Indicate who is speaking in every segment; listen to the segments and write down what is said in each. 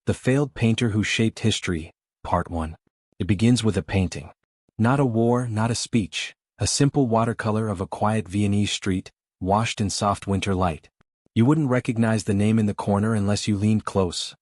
Speaker 1: The Failed Painter Who Shaped History, Part 1. It begins with a painting. Not a war, not a speech, a simple watercolor of a quiet Viennese street, washed in soft winter light. You wouldn't recognize the name in the corner unless you leaned close.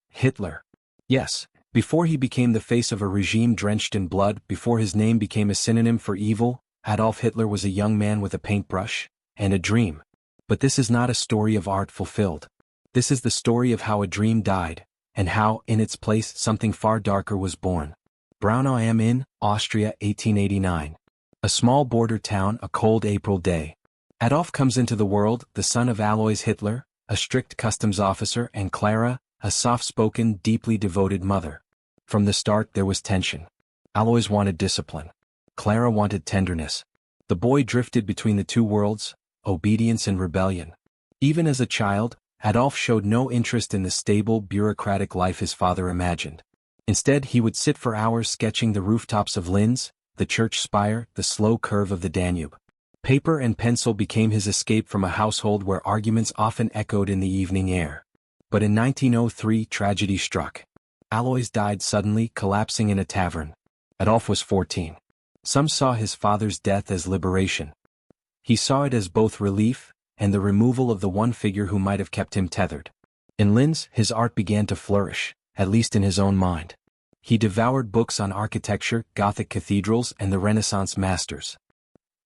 Speaker 1: Hitler. Yes, before he became the face of a regime drenched in blood, before his name became a synonym for evil, Adolf Hitler was a young man with a paintbrush and a dream. But this is not a story of art fulfilled. This is the story of how a dream died, and how, in its place, something far darker was born. Braunau am Inn, Austria, 1889. A small border town, a cold April day. Adolf comes into the world, the son of Alois Hitler, a strict customs officer, and Clara, a soft-spoken, deeply devoted mother. From the start there was tension. Alois wanted discipline. Clara wanted tenderness. The boy drifted between the two worlds, obedience and rebellion. Even as a child, Adolf showed no interest in the stable, bureaucratic life his father imagined. Instead, he would sit for hours sketching the rooftops of Linz, the church spire, the slow curve of the Danube. Paper and pencil became his escape from a household where arguments often echoed in the evening air. But in 1903, tragedy struck. Alois died suddenly, collapsing in a tavern. Adolf was 14. Some saw his father's death as liberation. He saw it as both relief and the removal of the one figure who might have kept him tethered. In Linz, his art began to flourish, at least in his own mind. He devoured books on architecture, Gothic cathedrals, and the Renaissance masters.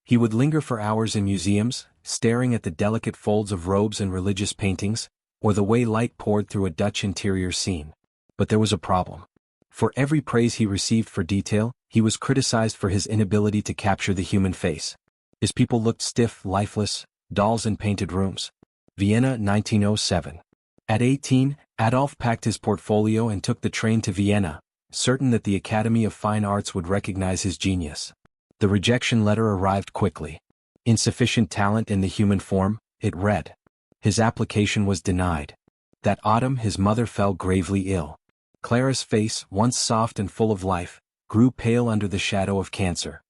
Speaker 1: He would linger for hours in museums, staring at the delicate folds of robes and religious paintings, or the way light poured through a Dutch interior scene. But there was a problem. For every praise he received for detail, he was criticized for his inability to capture the human face. His people looked stiff, lifeless, dolls in painted rooms. Vienna, 1907. At 18, Adolf packed his portfolio and took the train to Vienna, certain that the Academy of Fine Arts would recognize his genius. The rejection letter arrived quickly. Insufficient talent in the human form, it read. His application was denied. That autumn his mother fell gravely ill. Clara's face, once soft and full of life, grew pale under the shadow of cancer.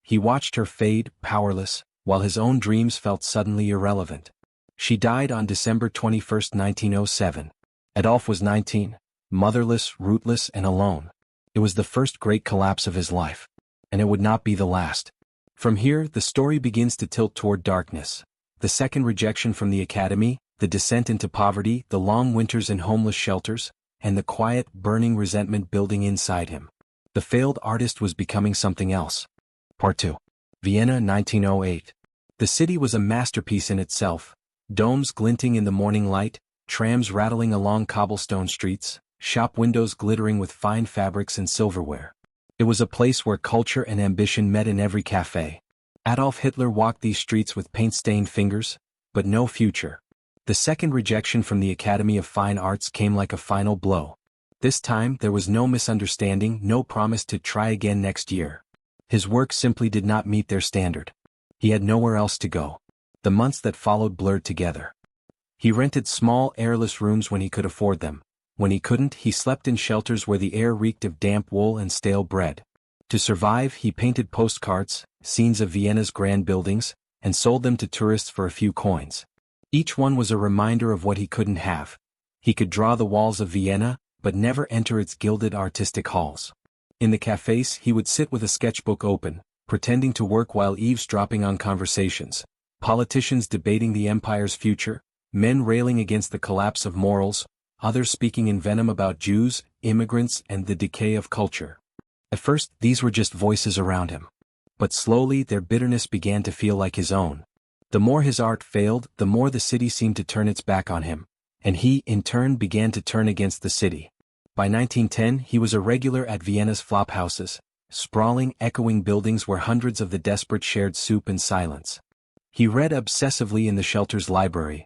Speaker 1: He watched her fade, powerless, while his own dreams felt suddenly irrelevant. She died on December 21, 1907. Adolf was 19, motherless, rootless, and alone. It was the first great collapse of his life. And it would not be the last. From here, the story begins to tilt toward darkness. The second rejection from the Academy, the descent into poverty, the long winters in homeless shelters, and the quiet, burning resentment building inside him. The failed artist was becoming something else. Part 2. Vienna, 1908. The city was a masterpiece in itself. Domes glinting in the morning light, trams rattling along cobblestone streets, shop windows glittering with fine fabrics and silverware. It was a place where culture and ambition met in every cafe. Adolf Hitler walked these streets with paint-stained fingers, but no future. The second rejection from the Academy of Fine Arts came like a final blow. This time there was no misunderstanding, no promise to try again next year. His work simply did not meet their standard. He had nowhere else to go. The months that followed blurred together. He rented small, airless rooms when he could afford them. When he couldn't, he slept in shelters where the air reeked of damp wool and stale bread. To survive, he painted postcards, scenes of Vienna's grand buildings, and sold them to tourists for a few coins. Each one was a reminder of what he couldn't have. He could draw the walls of Vienna, but never enter its gilded artistic halls. In the cafes, he would sit with a sketchbook open, pretending to work while eavesdropping on conversations. Politicians debating the empire's future, men railing against the collapse of morals, others speaking in venom about Jews, immigrants, and the decay of culture. At first, these were just voices around him. But slowly their bitterness began to feel like his own. The more his art failed, the more the city seemed to turn its back on him, and he, in turn, began to turn against the city. By 1910, he was a regular at Vienna's flophouses, sprawling, echoing buildings where hundreds of the desperate shared soup and silence. He read obsessively in the shelter's library.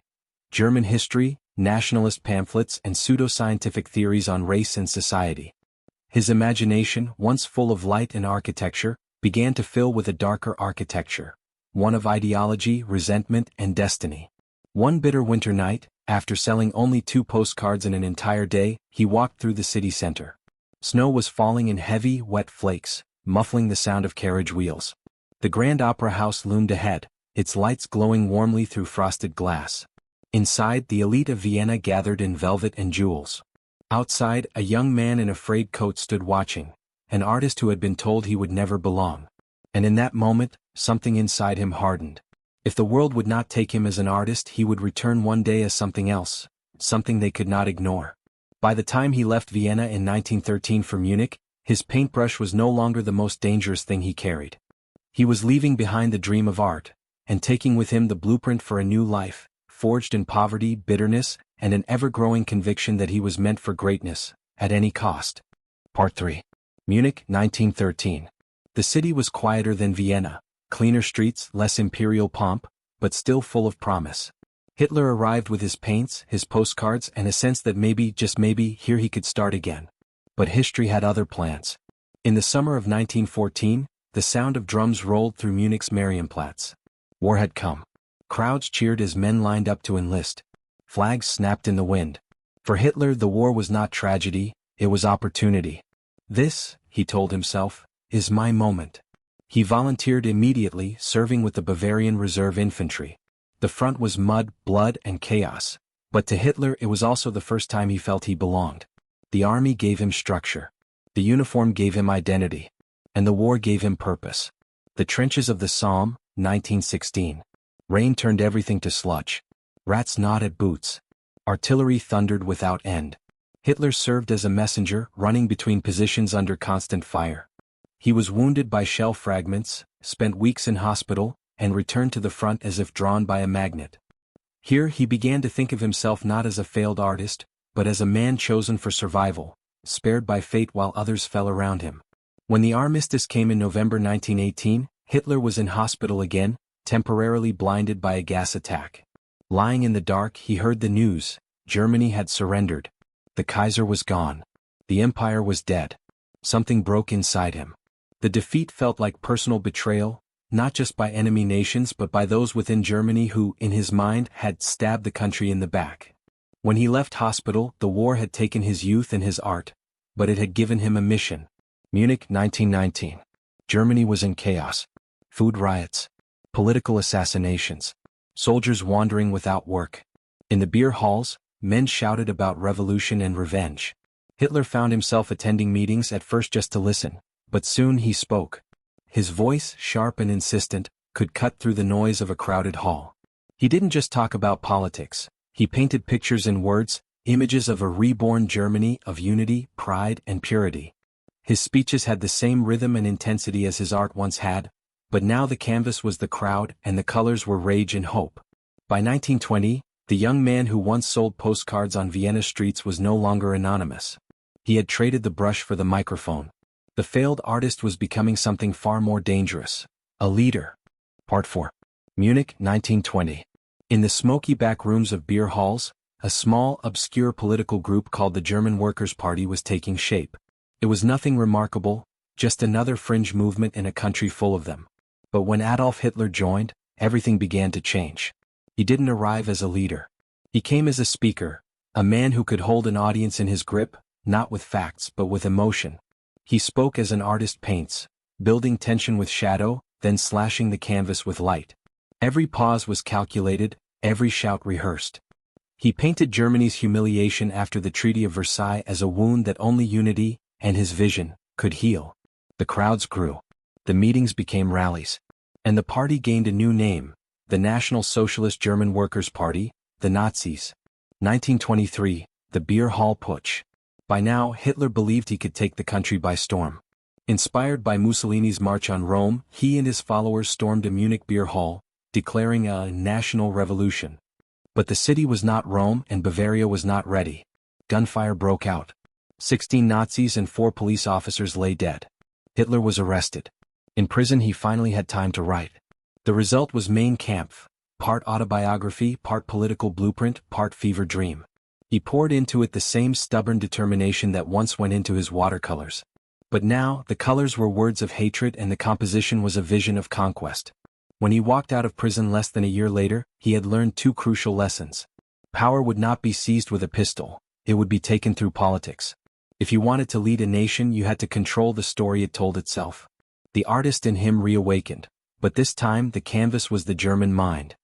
Speaker 1: German history, nationalist pamphlets, and pseudo-scientific theories on race and society. His imagination, once full of light and architecture, began to fill with a darker architecture, one of ideology, resentment, and destiny. One bitter winter night, after selling only 2 postcards in an entire day, he walked through the city center. Snow was falling in heavy, wet flakes, muffling the sound of carriage wheels. The Grand Opera House loomed ahead, its lights glowing warmly through frosted glass. Inside, the elite of Vienna gathered in velvet and jewels. Outside, a young man in a frayed coat stood watching, an artist who had been told he would never belong. And in that moment, something inside him hardened. If the world would not take him as an artist, he would return one day as something else, something they could not ignore. By the time he left Vienna in 1913 for Munich, his paintbrush was no longer the most dangerous thing he carried. He was leaving behind the dream of art, and taking with him the blueprint for a new life, forged in poverty, bitterness, and an ever-growing conviction that he was meant for greatness, at any cost. Part 3. Munich, 1913. The city was quieter than Vienna, cleaner streets, less imperial pomp, but still full of promise. Hitler arrived with his paints, his postcards, and a sense that maybe, just maybe, here he could start again. But history had other plans. In the summer of 1914, the sound of drums rolled through Munich's Marienplatz. War had come. Crowds cheered as men lined up to enlist. Flags snapped in the wind. For Hitler, the war was not tragedy, it was opportunity. This, he told himself, is my moment. He volunteered immediately, serving with the Bavarian Reserve Infantry. The front was mud, blood, and chaos. But to Hitler it was also the first time he felt he belonged. The army gave him structure. The uniform gave him identity. And the war gave him purpose. The trenches of the Somme, 1916. Rain turned everything to sludge. Rats gnawed at boots. Artillery thundered without end. Hitler served as a messenger, running between positions under constant fire. He was wounded by shell fragments, spent weeks in hospital, and returned to the front as if drawn by a magnet. Here he began to think of himself not as a failed artist, but as a man chosen for survival, spared by fate while others fell around him. When the armistice came in November 1918, Hitler was in hospital again, temporarily blinded by a gas attack. Lying in the dark, he heard the news: Germany had surrendered. The Kaiser was gone. The empire was dead. Something broke inside him. The defeat felt like personal betrayal, not just by enemy nations but by those within Germany who, in his mind, had stabbed the country in the back. When he left hospital, the war had taken his youth and his art, but it had given him a mission. Munich, 1919. Germany was in chaos. Food riots. Political assassinations. Soldiers wandering without work. In the beer halls, men shouted about revolution and revenge. Hitler found himself attending meetings at first just to listen, but soon he spoke. His voice, sharp and insistent, could cut through the noise of a crowded hall. He didn't just talk about politics. He painted pictures in words, images of a reborn Germany, of unity, pride, and purity. His speeches had the same rhythm and intensity as his art once had, but now the canvas was the crowd and the colors were rage and hope. By 1920, the young man who once sold postcards on Vienna streets was no longer anonymous. He had traded the brush for the microphone. The failed artist was becoming something far more dangerous: a leader. Part 4. Munich, 1920. In the smoky back rooms of beer halls, a small, obscure political group called the German Workers' Party was taking shape. It was nothing remarkable, just another fringe movement in a country full of them. But when Adolf Hitler joined, everything began to change. He didn't arrive as a leader. He came as a speaker, a man who could hold an audience in his grip, not with facts but with emotion. He spoke as an artist paints, building tension with shadow, then slashing the canvas with light. Every pause was calculated, every shout rehearsed. He painted Germany's humiliation after the Treaty of Versailles as a wound that only unity, and his vision, could heal. The crowds grew. The meetings became rallies. And the party gained a new name: the National Socialist German Workers' Party, the Nazis. 1923, the Beer Hall Putsch. By now, Hitler believed he could take the country by storm. Inspired by Mussolini's March on Rome, he and his followers stormed a Munich beer hall, declaring a national revolution. But the city was not Rome and Bavaria was not ready. Gunfire broke out. 16 Nazis and 4 police officers lay dead. Hitler was arrested. In prison he finally had time to write. The result was Mein Kampf, part autobiography, part political blueprint, part fever dream. He poured into it the same stubborn determination that once went into his watercolors. But now, the colors were words of hatred and the composition was a vision of conquest. When he walked out of prison less than a year later, he had learned 2 crucial lessons. Power would not be seized with a pistol, it would be taken through politics. If you wanted to lead a nation, you had to control the story it told itself. The artist in him reawakened, but this time the canvas was the German mind.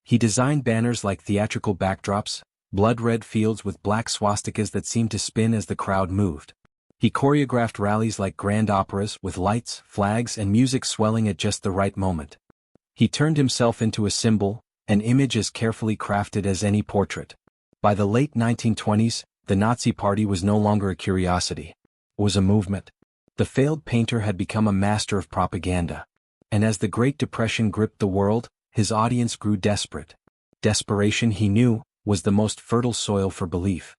Speaker 1: He designed banners like theatrical backdrops, blood-red fields with black swastikas that seemed to spin as the crowd moved. He choreographed rallies like grand operas with lights, flags and music swelling at just the right moment. He turned himself into a symbol, an image as carefully crafted as any portrait. By the late 1920s, the Nazi Party was no longer a curiosity. It was a movement. The failed painter had become a master of propaganda. And as the Great Depression gripped the world, his audience grew desperate. Desperation, he knew, was the most fertile soil for belief.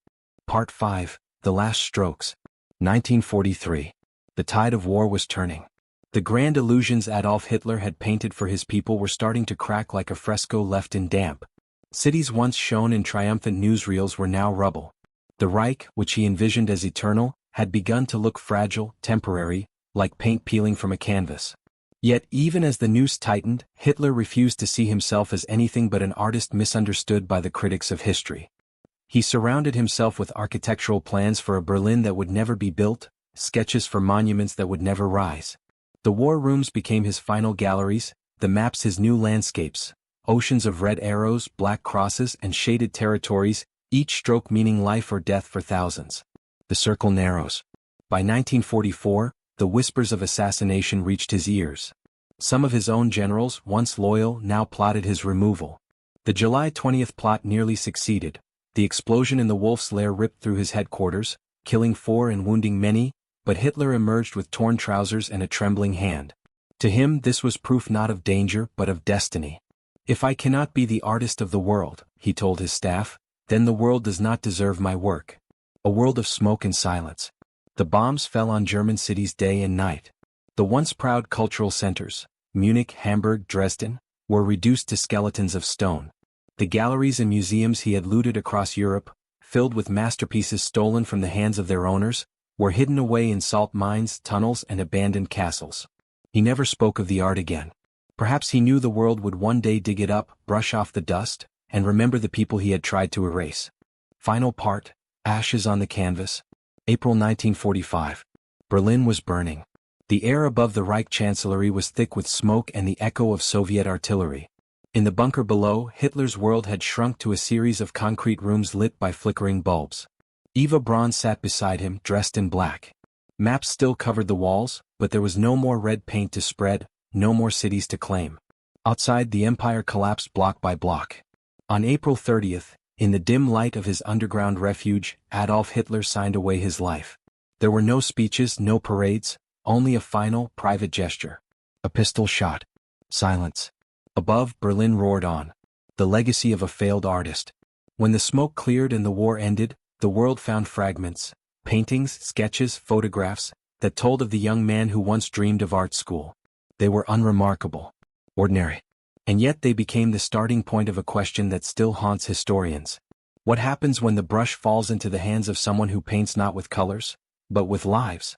Speaker 1: Part 5, The Last Strokes. 1943. The tide of war was turning. The grand illusions Adolf Hitler had painted for his people were starting to crack like a fresco left in damp. Cities once shown in triumphant newsreels were now rubble. The Reich, which he envisioned as eternal, had begun to look fragile, temporary, like paint peeling from a canvas. Yet even as the noose tightened, Hitler refused to see himself as anything but an artist misunderstood by the critics of history. He surrounded himself with architectural plans for a Berlin that would never be built, sketches for monuments that would never rise. The war rooms became his final galleries, the maps his new landscapes, oceans of red arrows, black crosses and shaded territories, each stroke meaning life or death for thousands. The circle narrows. By 1944, the whispers of assassination reached his ears. Some of his own generals, once loyal, now plotted his removal. The July 20th plot nearly succeeded. The explosion in the Wolf's Lair ripped through his headquarters, killing 4 and wounding many, but Hitler emerged with torn trousers and a trembling hand. To him this was proof not of danger but of destiny. "If I cannot be the artist of the world," he told his staff, "then the world does not deserve my work." A world of smoke and silence. The bombs fell on German cities day and night. The once proud cultural centers, Munich, Hamburg, Dresden, were reduced to skeletons of stone. The galleries and museums he had looted across Europe, filled with masterpieces stolen from the hands of their owners, were hidden away in salt mines, tunnels and abandoned castles. He never spoke of the art again. Perhaps he knew the world would one day dig it up, brush off the dust, and remember the people he had tried to erase. Final part, Ashes on the Canvas. April 1945. Berlin was burning. The air above the Reich Chancellery was thick with smoke and the echo of Soviet artillery. In the bunker below, Hitler's world had shrunk to a series of concrete rooms lit by flickering bulbs. Eva Braun sat beside him, dressed in black. Maps still covered the walls, but there was no more red paint to spread, no more cities to claim. Outside, the empire collapsed block by block. On April 30th, in the dim light of his underground refuge, Adolf Hitler signed away his life. There were no speeches, no parades, only a final, private gesture. A pistol shot. Silence. Above, Berlin roared on. The legacy of a failed artist. When the smoke cleared and the war ended, the world found fragments, paintings, sketches, photographs, that told of the young man who once dreamed of art school. They were unremarkable, ordinary. And yet they became the starting point of a question that still haunts historians. What happens when the brush falls into the hands of someone who paints not with colors, but with lives?